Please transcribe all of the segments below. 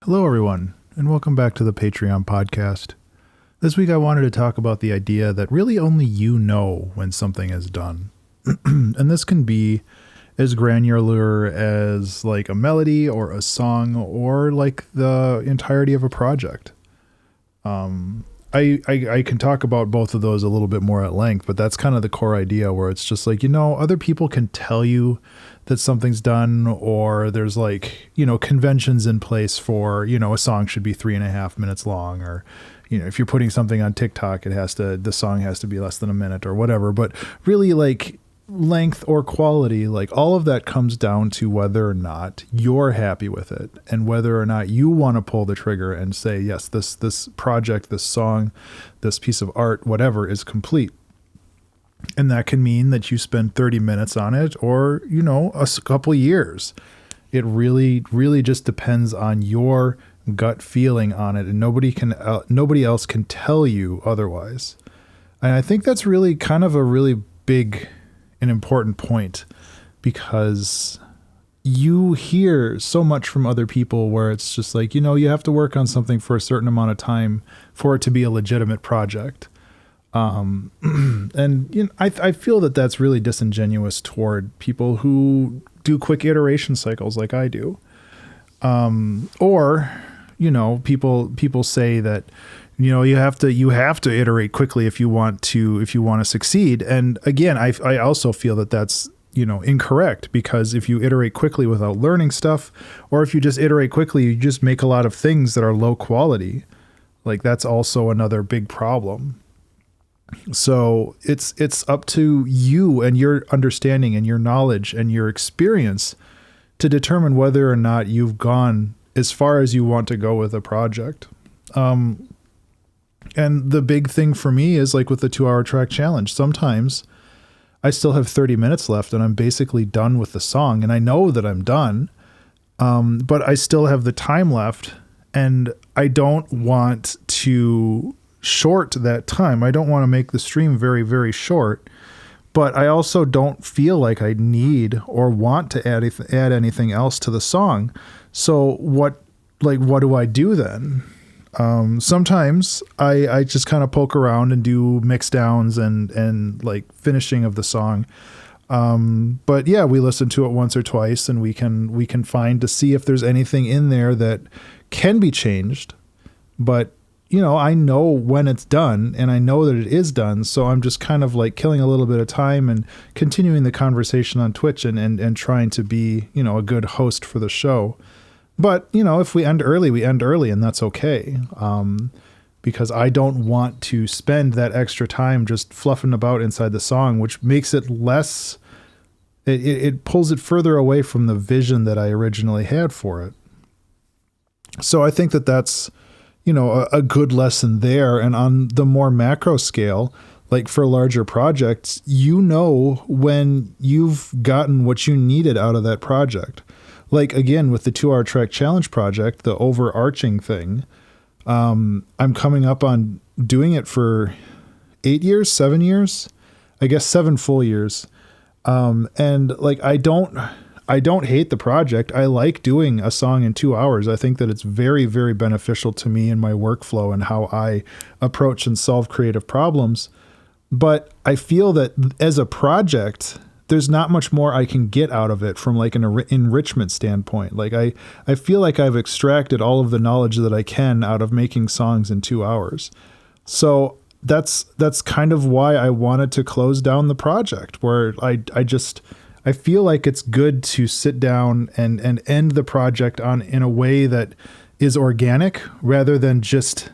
Hello, everyone, and welcome back to the Patreon podcast. This week I wanted to talk about the idea that really only you know when something is done. And this can be as granular as like a melody or a song or like the entirety of a project. I can talk about both of those a little bit more at length, but that's kind of the core idea where it's just like, other people can tell you that something's done, or there's like, conventions in place for, a song should be 3.5 minutes long, or, if you're putting something on TikTok, the song has to be less than a minute or whatever. But really, like, length or quality, like all of that comes down to whether or not you're happy with it and whether or not you want to pull the trigger and say, yes, this project, this song, this piece of art, whatever, is complete. And that can mean that you spend 30 minutes on it or, a couple years. It really, really just depends on your gut feeling on it, and nobody else can tell you otherwise. And I think that's really kind of a really big an important point, because you hear so much from other people where it's just like, you have to work on something for a certain amount of time for it to be a legitimate project. And I feel that that's really disingenuous toward people who do quick iteration cycles like I do. Or people say that, you have to iterate quickly if you want to succeed. And again, I also feel that that's, incorrect, because if you iterate quickly without learning stuff, or if you just iterate quickly, you just make a lot of things that are low quality. Like, that's also another big problem. So it's up to you and your understanding and your knowledge and your experience to determine whether or not you've gone as far as you want to go with a project. And the big thing for me is like with the 2-hour track challenge, sometimes I still have 30 minutes left and I'm basically done with the song, and I know that I'm done. But I still have the time left, and I don't want to short that time. I don't want to make the stream very, very short, but I also don't feel like I need or want to add anything else to the song. So what do I do then? Sometimes I just kind of poke around and do mix downs and like finishing of the song. But yeah, we listen to it once or twice, and we can find to see if there's anything in there that can be changed. But I know when it's done, and I know that it is done. So I'm just kind of like killing a little bit of time and continuing the conversation on Twitch and trying to be, a good host for the show. But, if we end early, we end early, and that's okay. Because I don't want to spend that extra time just fluffing about inside the song, which makes it less, it pulls it further away from the vision that I originally had for it. So I think that that's, a good lesson there. And on the more macro scale, like for larger projects, when you've gotten what you needed out of that project. Like, again, with the 2-hour track challenge project, the overarching thing, I'm coming up on doing it for 7 years, I guess 7 full years. And like, I don't hate the project. I like doing a song in 2 hours. I think that it's very, very beneficial to me in my workflow and how I approach and solve creative problems. But I feel that as a project, there's not much more I can get out of it from like an enrichment standpoint. Like I feel like I've extracted all of the knowledge that I can out of making songs in 2 hours. So that's kind of why I wanted to close down the project, where I feel like it's good to sit down and end the project in a way that is organic rather than just,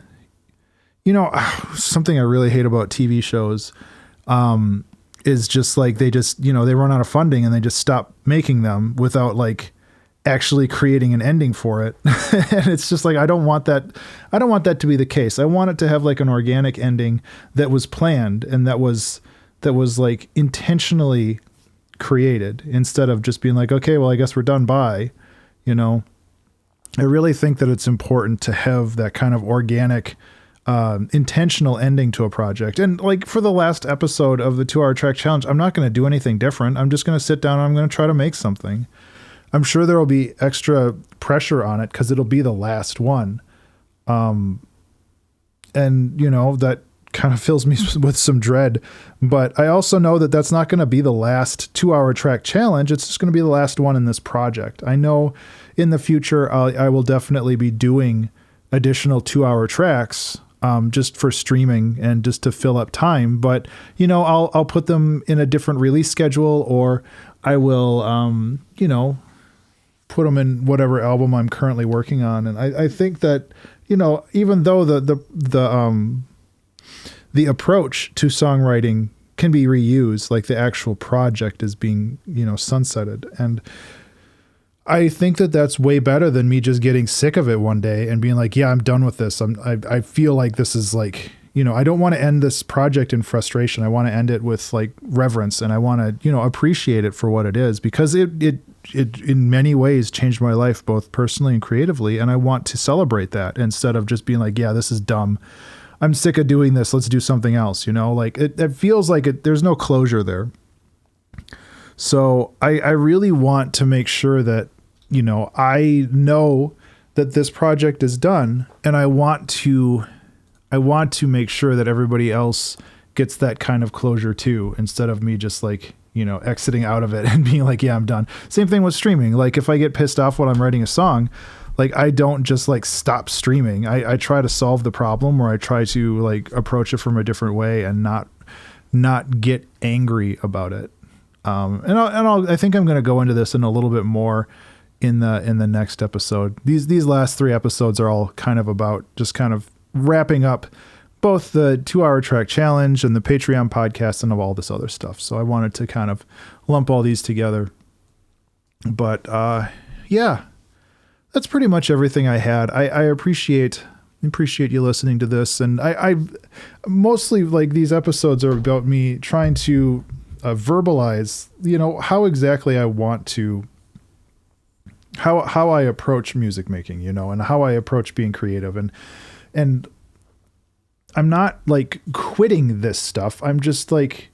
something I really hate about TV shows, is just like they run out of funding and they just stop making them without like actually creating an ending for it. And it's just like, I don't want that to be the case. I want it to have like an organic ending that was planned and that was like intentionally created, instead of just being like, okay, well, I guess we're done. Bye. I really think that it's important to have that kind of organic, intentional ending to a project. And like for the last episode of the 2-hour track challenge, I'm not going to do anything different. I'm just going to sit down and I'm going to try to make something. I'm sure there will be extra pressure on it because it'll be the last one. And that kind of fills me with some dread, but I also know that that's not going to be the last 2-hour track challenge. It's just going to be the last one in this project. I know in the future, I will definitely be doing additional 2-hour tracks, just for streaming and just to fill up time. But, I'll put them in a different release schedule, or I will, put them in whatever album I'm currently working on. And I think that, even though the approach to songwriting can be reused, like the actual project is being, sunsetted. And I think that that's way better than me just getting sick of it one day and being like, yeah, I'm done with this. I feel like this is like, I don't want to end this project in frustration. I want to end it with like reverence, and I want to, appreciate it for what it is, because it in many ways changed my life, both personally and creatively. And I want to celebrate that instead of just being like, yeah, this is dumb. I'm sick of doing this. Let's do something else. Like it feels like there's no closure there. So I really want to make sure that, I know that this project is done, and I want to make sure that everybody else gets that kind of closure too, instead of me just like, exiting out of it and being like, yeah, I'm done. Same thing with streaming. Like if I get pissed off when I'm writing a song, like I don't just like stop streaming. I try to solve the problem, or I try to like approach it from a different way and not get angry about it. I think I'm going to go into this in a little bit more in the next episode. These last 3 episodes are all kind of about just kind of wrapping up both the 2-hour track challenge and the Patreon podcast and of all this other stuff. So I wanted to kind of lump all these together. But yeah, that's pretty much everything I had. I appreciate you listening to this. And I mostly, like, these episodes are about me trying to verbalize, how exactly I want to, how I approach music making, and how I approach being creative. And I'm not like quitting this stuff. I'm just like,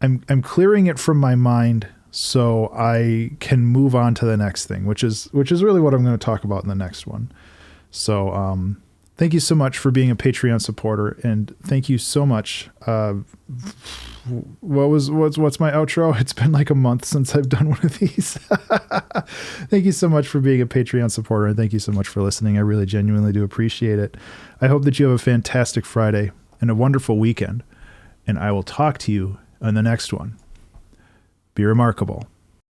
I'm clearing it from my mind so I can move on to the next thing, which is really what I'm going to talk about in the next one. So, thank you so much for being a Patreon supporter, and thank you so much. What's my outro? It's been like a month since I've done one of these. Thank you so much for being a Patreon supporter, and thank you so much for listening. I really genuinely do appreciate it. I hope that you have a fantastic Friday and a wonderful weekend, and I will talk to you on the next one. Be remarkable.